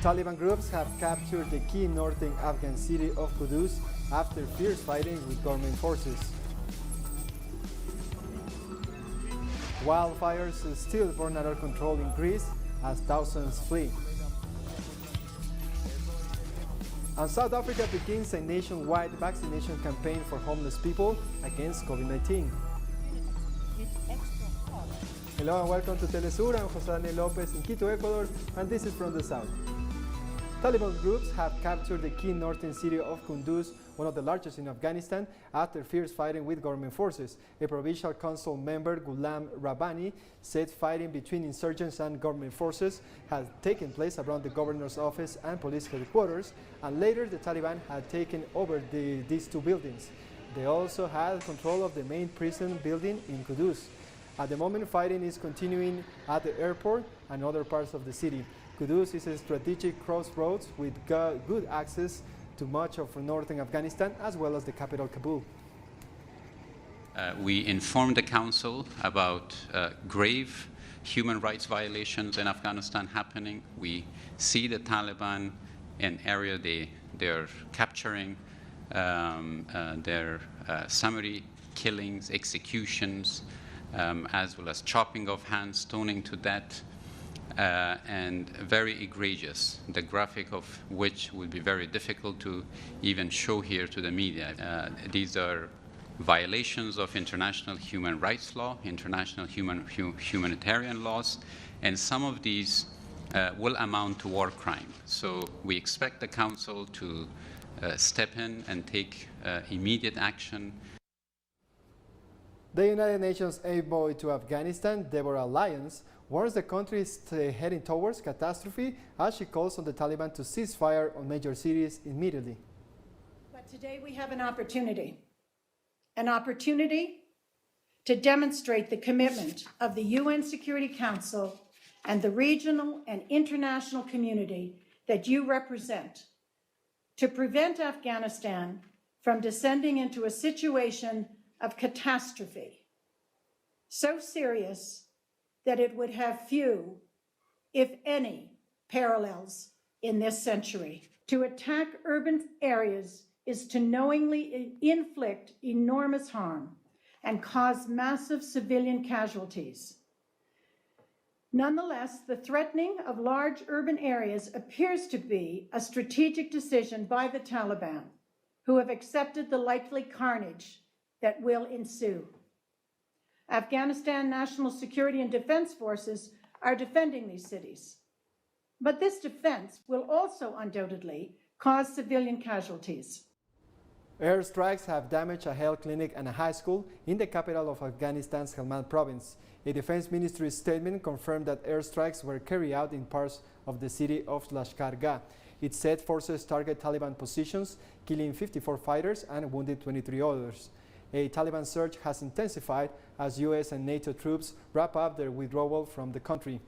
Taliban groups have captured the Key Northern Afghan city of Kanduz after fierce fighting with government forces. Wildfires still burn out of control in Greece as thousands flee. And South Africa begins a nationwide vaccination campaign for homeless people against COVID-19. Hello and welcome to teleSUR. I'm José Daniel López in Quito, Ecuador, and this is from the south. Taliban groups have captured the key northern city of Kanduz, one of the largest in Afghanistan, after fierce fighting with government forces. A provincial council member, Ghulam Rabbani, said fighting between insurgents and government forces had taken place around the governor's office and police headquarters, and later the Taliban had taken over these two buildings. They also had control of the main prison building in Kanduz. At the moment, fighting is continuing at the airport and other parts of the city. Kanduz is a strategic crossroads with good access to much of northern Afghanistan as well as the capital, Kabul. We informed the Council about grave human rights violations in Afghanistan happening. We see the Taliban in area they're capturing, their summary killings, executions, as well as chopping of hands, stoning to death, and very egregious, the graphic of which would be very difficult to even show here to the media. These are violations of international human rights law, international humanitarian laws, and some of these will amount to war crime. So we expect the Council to step in and take immediate action. The United Nations envoy to Afghanistan, Deborah Lyons, warns the country is heading towards catastrophe as she calls on the Taliban to cease fire on major cities immediately. But today we have an opportunity to demonstrate the commitment of the UN Security Council and the regional and international community that you represent to prevent Afghanistan from descending into a situation of catastrophe so serious that it would have few, if any, parallels in this century. To attack urban areas is to knowingly inflict enormous harm and cause massive civilian casualties. Nonetheless, the threatening of large urban areas appears to be a strategic decision by the Taliban, who have accepted the likely carnage that will ensue. Afghanistan National Security and Defense Forces are defending these cities. But this defense will also undoubtedly cause civilian casualties. Airstrikes have damaged a health clinic and a high school in the capital of Afghanistan's Helmand province. A defense ministry statement confirmed that airstrikes were carried out in parts of the city of Lashkar Gah. It said forces target Taliban positions, killing 54 fighters and wounded 23 others. A Taliban surge has intensified as U.S. and NATO troops wrap up their withdrawal from the country.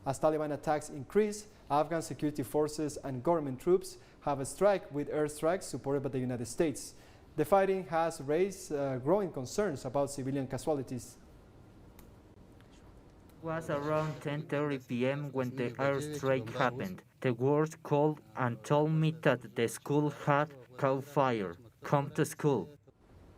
As Taliban attacks increase, Afghan security forces and government troops have a strike with airstrikes supported by the United States. The fighting has raised growing concerns about civilian casualties. It was around 10:30 p.m. when the airstrike happened. The wards called and told me that the school had caught fire. Come to school.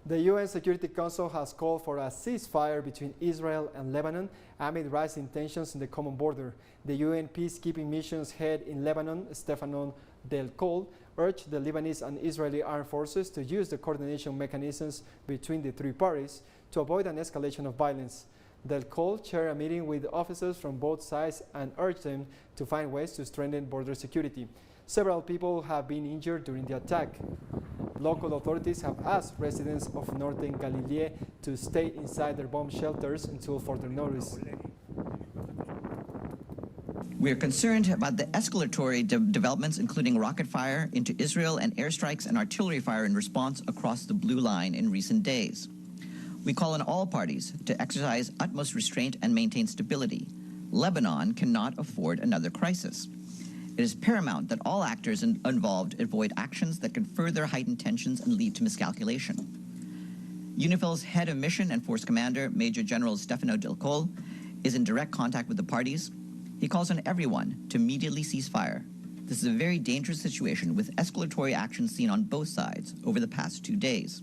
The UN Security Council has called for a ceasefire between Israel and Lebanon amid rising tensions in the common border. The UN peacekeeping mission's head in Lebanon, Stefanon Del Col, urged the Lebanese and Israeli armed forces to use the coordination mechanisms between the three parties to avoid an escalation of violence. Del Col chaired a meeting with officers from both sides and urged them to find ways to strengthen border security. Several people have been injured during the attack. Local authorities have asked residents of northern Galilee to stay inside their bomb shelters until further notice. We are concerned about the escalatory developments, including rocket fire into Israel and airstrikes and artillery fire in response across the blue line in recent days. We call on all parties to exercise utmost restraint and maintain stability. Lebanon cannot afford another crisis. It is paramount that all actors involved avoid actions that can further heighten tensions and lead to miscalculation. UNIFIL's head of mission and force commander, Major General Stefano Del Col, is in direct contact with the parties. He calls on everyone to immediately cease fire. The this is a very dangerous situation with escalatory action seen on both sides over the past 2 days.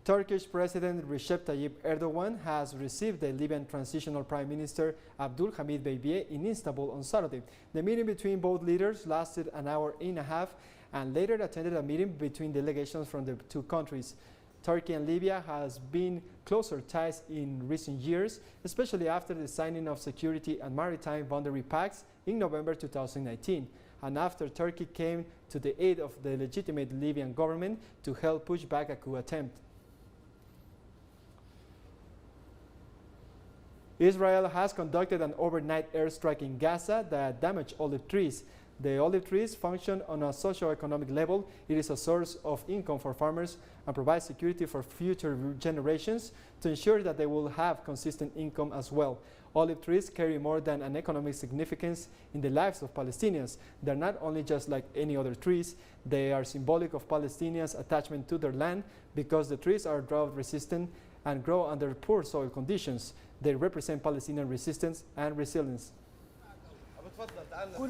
Turkish President Recep Tayyip Erdogan has received the Libyan Transitional Prime Minister Abdul Hamid Beybiye in Istanbul on Saturday. The meeting between both leaders lasted an hour and a half and later attended a meeting between delegations from the two countries. Turkey and Libya has been closer ties in recent years, especially after the signing of security and maritime boundary pacts in November 2019, and after Turkey came to the aid of the legitimate Libyan government to help push back a coup attempt. Israel has conducted an overnight airstrike in Gaza that damaged olive trees. The olive trees function on a socio-economic level. It is a source of income for farmers and provides security for future generations to ensure that they will have consistent income as well. Olive trees carry more than an economic significance in the lives of Palestinians. They're not only just like any other trees, they are symbolic of Palestinians' attachment to their land because the trees are drought resistant and grow under poor soil conditions. They represent Palestinian resistance and resilience.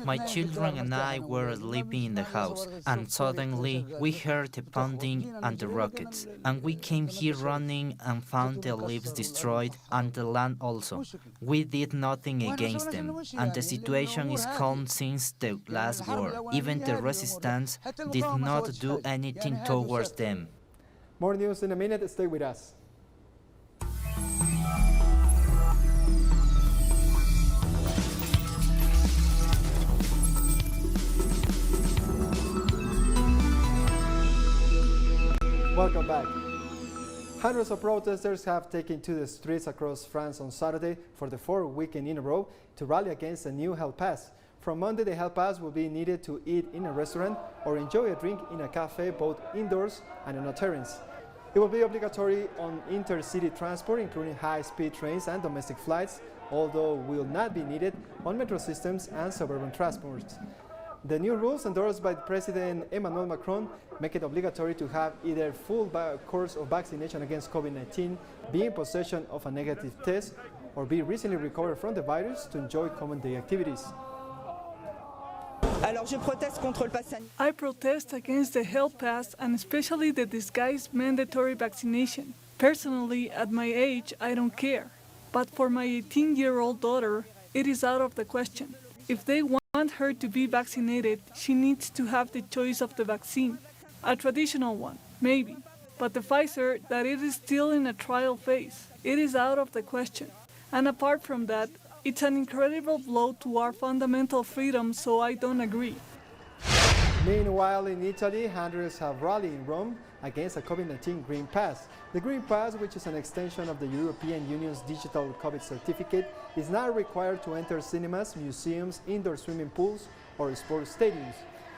My children and I were sleeping in the house, and suddenly we heard the pounding and the rockets. And we came here running and found the leaves destroyed and the land also. We did nothing against them, and the situation is calm since the last war. Even the resistance did not do anything towards them. More news in a minute. Stay with us. Welcome back. Hundreds of protesters have taken to the streets across France on Saturday for the fourth weekend in a row to rally against a new health pass. From Monday, the health pass will be needed to eat in a restaurant or enjoy a drink in a cafe, both indoors and on a terrace. It will be obligatory on intercity transport, including high-speed trains and domestic flights, although will not be needed on metro systems and suburban transports. The new rules endorsed by President Emmanuel Macron make it obligatory to have either full course of vaccination against COVID-19, be in possession of a negative test, or be recently recovered from the virus to enjoy common day activities. I protest against the health pass and especially the disguised mandatory vaccination. Personally, at my age, I don't care. But for my 18-year-old daughter, it is out of the question. If they want her to be vaccinated, she needs to have the choice of the vaccine. A traditional one, maybe. But the Pfizer, that it is still in a trial phase, it is out of the question. And apart from that, it's an incredible blow to our fundamental freedom, so I don't agree. Meanwhile, in Italy, hundreds have rallied in Rome against a COVID-19 Green Pass. The Green Pass, which is an extension of the European Union's digital COVID certificate, is now required to enter cinemas, museums, indoor swimming pools, or sports stadiums,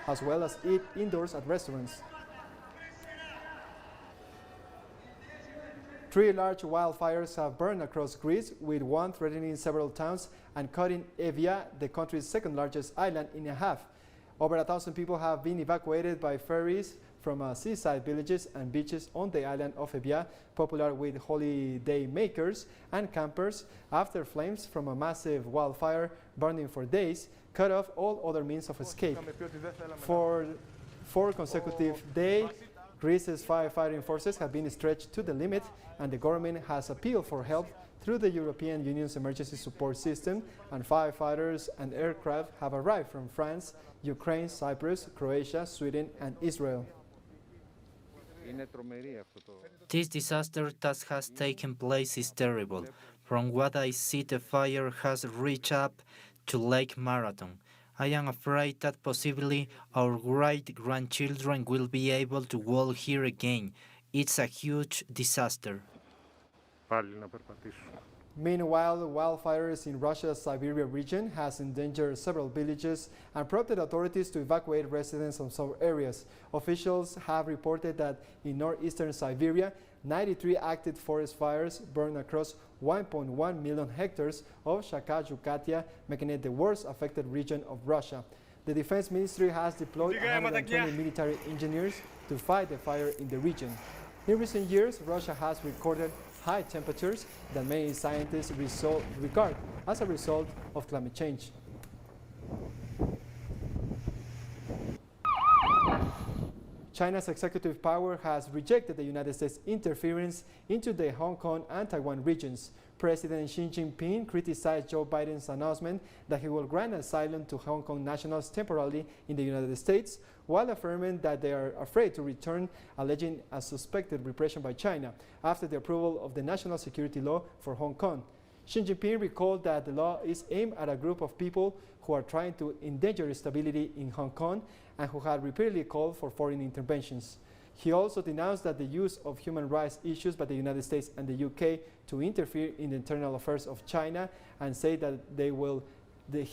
as well as eat indoors at restaurants. 3 large wildfires have burned across Greece, with one threatening several towns and cutting Evia, the country's second largest island, in half. Over 1,000 people have been evacuated by ferries from seaside villages and beaches on the island of Evia, popular with holiday makers and campers, after flames from a massive wildfire burning for days cut off all other means of escape. For 4 consecutive days, Greece's firefighting forces have been stretched to the limit, and the government has appealed for help through the European Union's emergency support system, and firefighters and aircraft have arrived from France, Ukraine, Cyprus, Croatia, Sweden, and Israel. This disaster that has taken place is terrible. From what I see, the fire has reached up to Lake Marathon. I am afraid that possibly our great-grandchildren will be able to walk here again. It's a huge disaster. Meanwhile, wildfires in Russia's Siberia region has endangered several villages and prompted authorities to evacuate residents from some areas. Officials have reported that in northeastern Siberia, 93 active forest fires burned across 1.1 million hectares of Shaka-Yukatia, making it the worst affected region of Russia. The Defense Ministry has deployed 120 military engineers to fight the fire in the region. In recent years, Russia has recorded high temperatures that many scientists regard as a result of climate change. China's executive power has rejected the United States' interference into the Hong Kong and Taiwan regions. President Xi Jinping criticized Joe Biden's announcement that he will grant asylum to Hong Kong nationals temporarily in the United States, while affirming that they are afraid to return, alleging a suspected repression by China after the approval of the national security law for Hong Kong. Xi Jinping recalled that the law is aimed at a group of people who are trying to endanger stability in Hong Kong and who had repeatedly called for foreign interventions. He also denounced that the use of human rights issues by the United States and the UK to interfere in the internal affairs of China, and said that he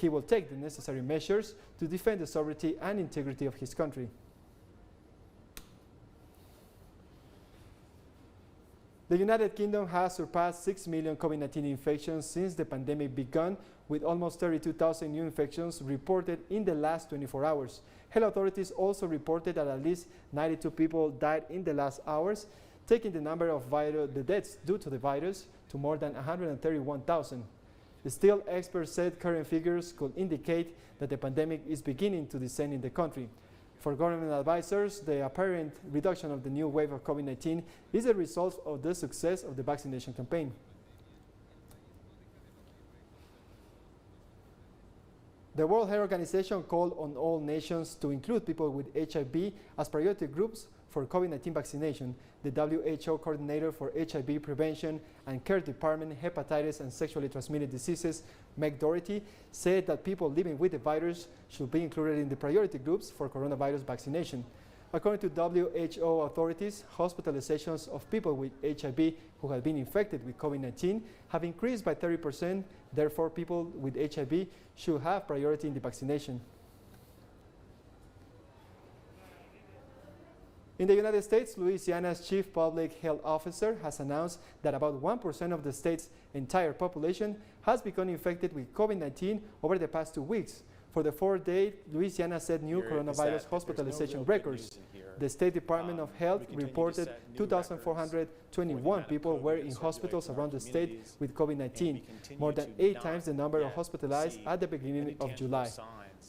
will take the necessary measures to defend the sovereignty and integrity of his country. The United Kingdom has surpassed 6 million COVID-19 infections since the pandemic began, with almost 32,000 new infections reported in the last 24 hours. Health authorities also reported that at least 92 people died in the last hours, taking the number of the deaths due to the virus to more than 131,000. Still, experts said current figures could indicate that the pandemic is beginning to descend in the country. For government advisors, the apparent reduction of the new wave of COVID-19 is a result of the success of the vaccination campaign. The World Health Organization called on all nations to include people with HIV as priority groups for COVID-19 vaccination. The WHO coordinator for HIV prevention and care department, hepatitis and sexually transmitted diseases, Meg Doherty, said that people living with the virus should be included in the priority groups for coronavirus vaccination. According to WHO authorities, hospitalizations of people with HIV who have been infected with COVID-19 have increased by 30%. Therefore, people with HIV should have priority in the vaccination. In the United States, Louisiana's chief public health officer has announced that about 1% of the state's entire population has become infected with COVID-19 over the past 2 weeks. For the 4th day, Louisiana set new coronavirus hospitalization records. The State Department of Health reported 2,421 people were in hospitals around the state with COVID-19, more than 8 times the number of hospitalized at the beginning of July.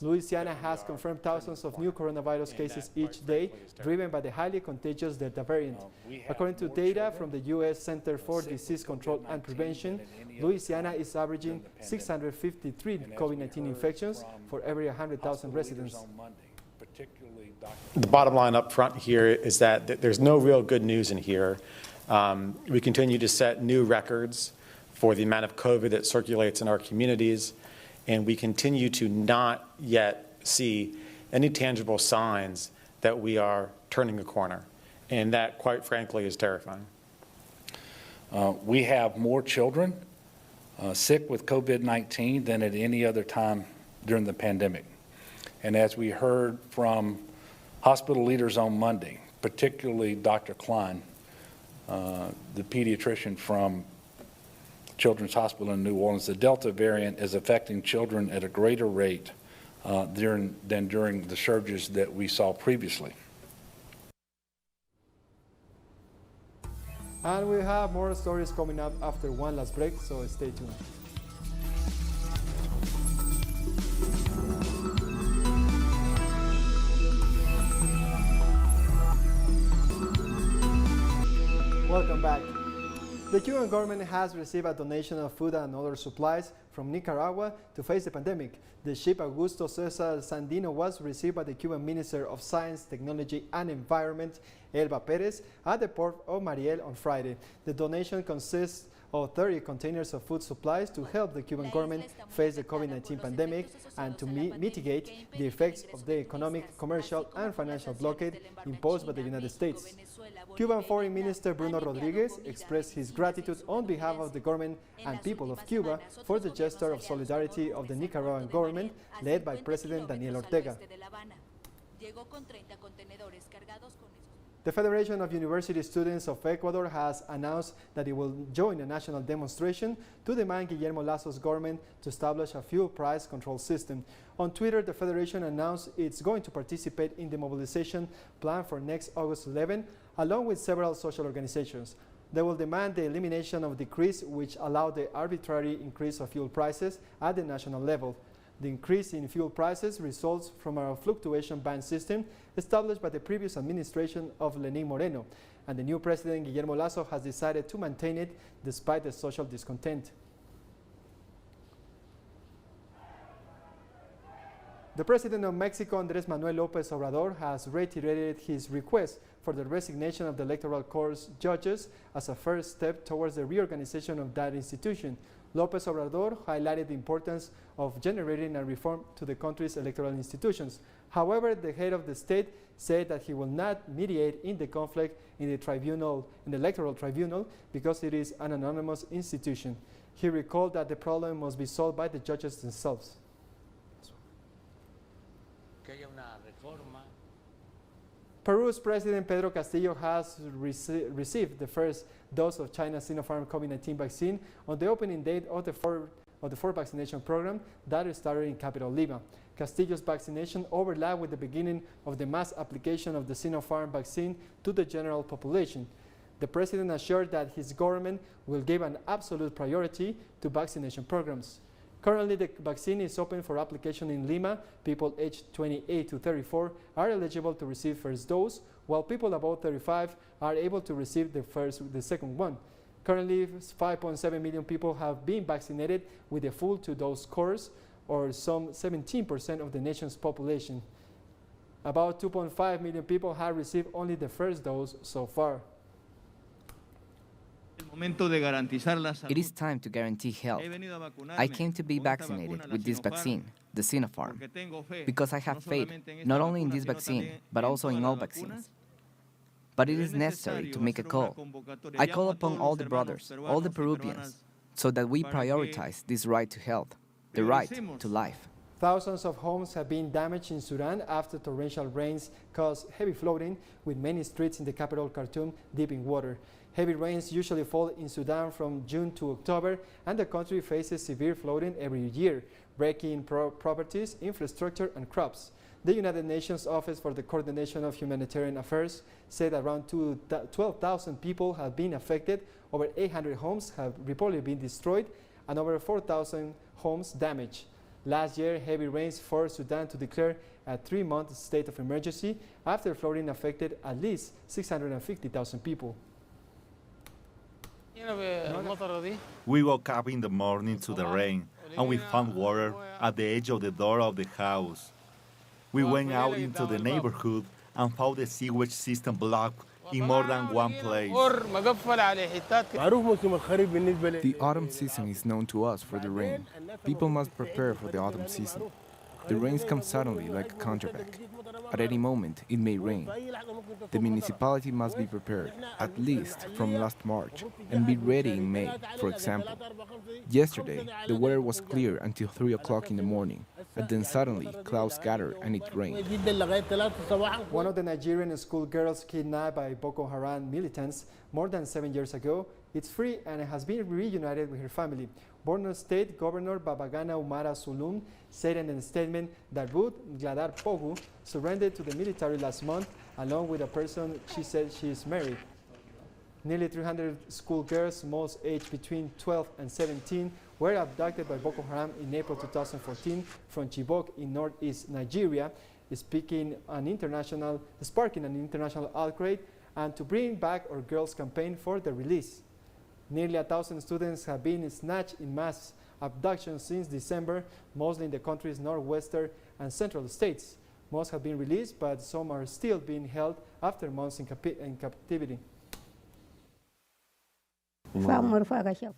Louisiana has confirmed thousands of new coronavirus cases each day, driven by the highly contagious Delta variant. According to data from the U.S. Center for Disease Control and Prevention, Louisiana is averaging 653 COVID-19 infections for every 100,000 residents. The bottom line up front here is that there's no real good news in here. We continue to set new records for the amount of COVID that circulates in our communities, and we continue to not yet see any tangible signs that we are turning a corner. And that, quite frankly, is terrifying. We have more children sick with COVID-19 than at any other time during the pandemic. And as we heard from hospital leaders on Monday, particularly Dr. Klein, the pediatrician from Children's Hospital in New Orleans, the Delta variant is affecting children at a greater rate than during the surges that we saw previously. And we have more stories coming up after one last break, so stay tuned. Welcome back. The Cuban government has received a donation of food and other supplies from Nicaragua to face the pandemic. The ship Augusto Cesar Sandino was received by the Cuban Minister of Science, Technology and Environment, Elba Perez, at the port of Mariel on Friday. The donation consists of 30 containers of food supplies to help the Cuban government face the COVID-19 pandemic and to mitigate the effects of the economic, commercial and financial blockade imposed by the United States. Cuban Foreign Minister Bruno Rodriguez expressed his gratitude on behalf of the government and people of Cuba for the gesture of solidarity of the Nicaraguan government led by President Daniel Ortega. The Federation of University Students of Ecuador has announced that it will join a national demonstration to demand Guillermo Lazo's government to establish a fuel price control system. On Twitter, the Federation announced it's going to participate in the mobilization planned for next August 11, along with several social organizations. They will demand the elimination of decrees which allow the arbitrary increase of fuel prices at the national level. The increase in fuel prices results from a fluctuation ban system established by the previous administration of Lenín Moreno, and the new president, Guillermo Lasso, has decided to maintain it despite the social discontent. The president of Mexico, Andrés Manuel López Obrador, has reiterated his request for the resignation of the Electoral Court's judges as a first step towards the reorganization of that institution. López Obrador highlighted the importance of generating a reform to the country's electoral institutions. However, the head of the state said that he will not mediate in the conflict in the electoral tribunal, because it is an anonymous institution. He recalled that the problem must be solved by the judges themselves. Peru's President Pedro Castillo has received the first dose of China's Sinopharm COVID-19 vaccine on the opening date of the four vaccination program that started in capital Lima. Castillo's vaccination overlapped with the beginning of the mass application of the Sinopharm vaccine to the general population. The president assured that his government will give an absolute priority to vaccination programs. Currently, the vaccine is open for application in Lima. People aged 28 to 34 are eligible to receive first dose, while people above 35 are able to receive the second one. Currently, 5.7 million people have been vaccinated with the full 2-dose course, or some 17% of the nation's population. About 2.5 million people have received only the first dose so far. It is time to guarantee health. I came to be vaccinated with this vaccine, the Sinopharm, because I have faith not only in this vaccine, but also in all vaccines. But it is necessary to make a call. I call upon all the brothers, all the Peruvians, so that we prioritize this right to health, the right to life. Thousands of homes have been damaged in Sudan after torrential rains caused heavy flooding, with many streets in the capital Khartoum deep in water. Heavy rains usually fall in Sudan from June to October, and the country faces severe flooding every year, breaking properties, infrastructure, and crops. The United Nations Office for the Coordination of Humanitarian Affairs said around 12,000 people have been affected, over 800 homes have reportedly been destroyed, and over 4,000 homes damaged. Last year, heavy rains forced Sudan to declare a 3-month state of emergency after flooding affected at least 650,000 people. We woke up in the morning to the rain, and we found water at the edge of the door of the house. We went out into the neighborhood and found the sewage system blocked in more than one place. The autumn season is known to us for the rain. People must prepare for the autumn season. The rains come suddenly like a contract. At any moment, it may rain. The municipality must be prepared, at least from last March, and be ready in May, for example. Yesterday, the weather was clear until 3 o'clock in the morning, and then suddenly clouds gathered and it rained. One of the Nigerian schoolgirls kidnapped by Boko Haram militants more than 7 years ago is free and has been reunited with her family. Borno State Governor Babagana Umara Sulum said in a statement that Ruth Gladar Pogu surrendered to the military last month, along with a person she said she is married. Nearly 300 schoolgirls, most aged between 12 and 17, were abducted by Boko Haram in April 2014 from Chibok in northeast Nigeria, sparking an international outcry and to bring back our girls campaign for their release. Nearly 1,000 students have been snatched in mass abductions since December, mostly in the country's northwestern and central states. Most have been released, but some are still being held after months in captivity.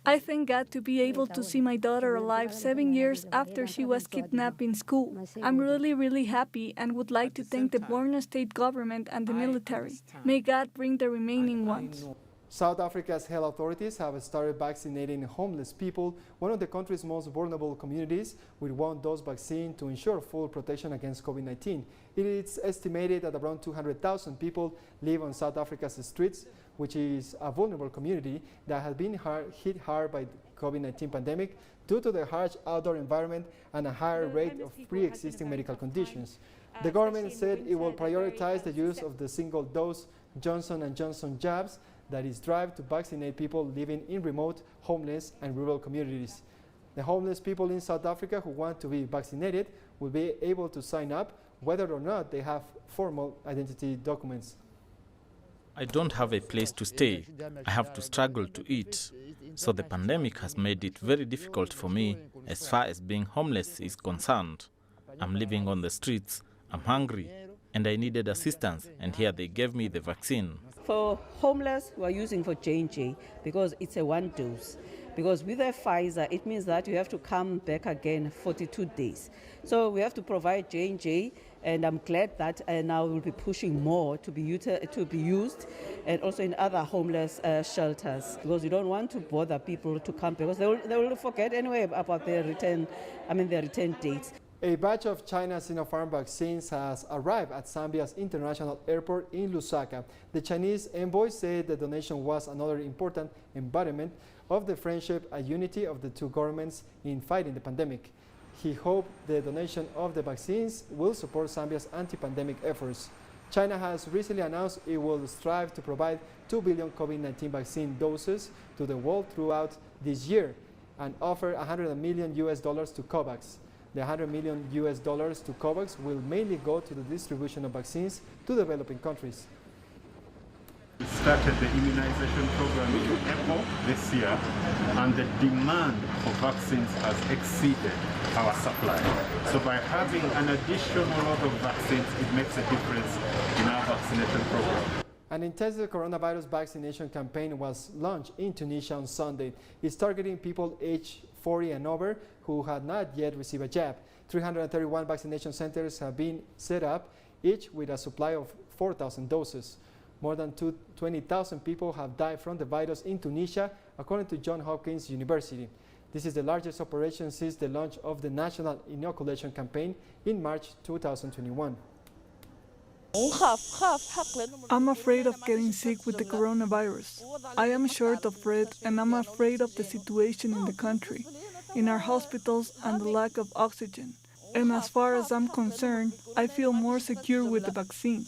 I thank God to be able to see my daughter alive 7 years after she was kidnapped in school. I'm really happy and would like to thank the Borno State government and the military. May God bring the remaining ones. South Africa's health authorities have started vaccinating homeless people, one of the country's most vulnerable communities, with 1-dose vaccine to ensure full protection against COVID-19. It is estimated that around 200,000 people live on South Africa's streets, which is a vulnerable community that has been hit hard by the COVID-19 pandemic due to the harsh outdoor environment and a higher rate of pre-existing medical conditions. The government said it will prioritize the use of the single-dose Johnson & Johnson jabs that is drive to vaccinate people living in remote, homeless, and rural communities. The homeless people in South Africa who want to be vaccinated will be able to sign up whether or not they have formal identity documents. I don't have a place to stay. I have to struggle to eat. So the pandemic has made it very difficult for me as far as being homeless is concerned. I'm living on the streets, I'm hungry, and I needed assistance, and here they gave me the vaccine. For homeless, we are using for J&J because it's a one dose. Because with a Pfizer, it means that you have to come back again 42 days. So we have to provide J&J, and I'm glad that now we'll be pushing more to be used, and also in other homeless shelters, because we don't want to bother people to come, because they will forget anyway about their return dates. A batch of China's Sinopharm vaccines has arrived at Zambia's international airport in Lusaka. The Chinese envoy said the donation was another important embodiment of the friendship and unity of the two governments in fighting the pandemic. He hoped the donation of the vaccines will support Zambia's anti-pandemic efforts. China has recently announced it will strive to provide 2 billion COVID-19 vaccine doses to the world throughout this year and offer $100 million to COVAX. The $100 million to COVAX will mainly go to the distribution of vaccines to developing countries. We started the immunization program in April this year, and the demand for vaccines has exceeded our supply. So by having an additional lot of vaccines, it makes a difference in our vaccination program. An intensive coronavirus vaccination campaign was launched in Tunisia on Sunday. It's targeting people aged 40 and over who had not yet received a jab. 331 vaccination centers have been set up, each with a supply of 4,000 doses. More than 20,000 people have died from the virus in Tunisia, according to Johns Hopkins University. This is the largest operation since the launch of the national inoculation campaign in March 2021. I'm afraid of getting sick with the coronavirus. I am short of bread, and I'm afraid of the situation in the country, in our hospitals, and the lack of oxygen. And as far as I'm concerned, I feel more secure with the vaccine.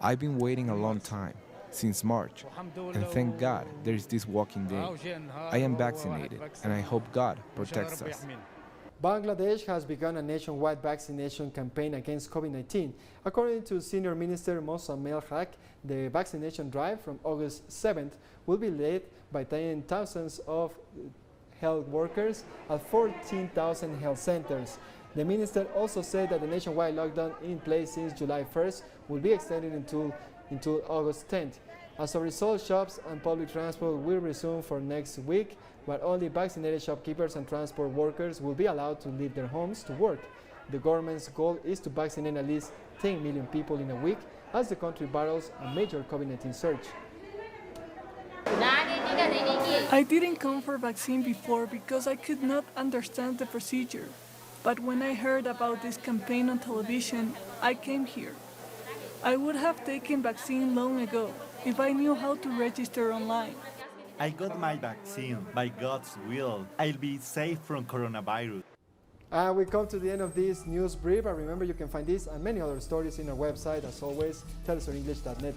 I've been waiting a long time, since March, and thank God there is this walking day. I am vaccinated, and I hope God protects us. Bangladesh has begun a nationwide vaccination campaign against COVID-19. According to Senior Minister Mosamel Haq, the vaccination drive from August 7th will be led by 10,000 of health workers at 14,000 health centers. The minister also said that the nationwide lockdown in place since July 1st will be extended until August 10th. As a result, shops and public transport will resume for next week, but only vaccinated shopkeepers and transport workers will be allowed to leave their homes to work. The government's goal is to vaccinate at least 10 million people in a week as the country battles a major COVID-19 surge. I didn't come for vaccine before because I could not understand the procedure. But when I heard about this campaign on television, I came here. I would have taken vaccine long ago if I knew how to register online. I got my vaccine by God's will. I'll be safe from coronavirus. We come to the end of this news brief, and remember you can find this and many other stories in our website, as always, telesurenglish.net.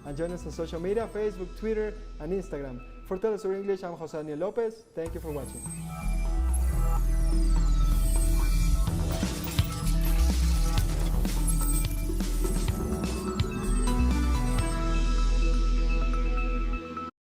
And join us on social media, Facebook, Twitter, and Instagram. For TeleSUR English, I'm Jose Daniel Lopez. Thank you for watching.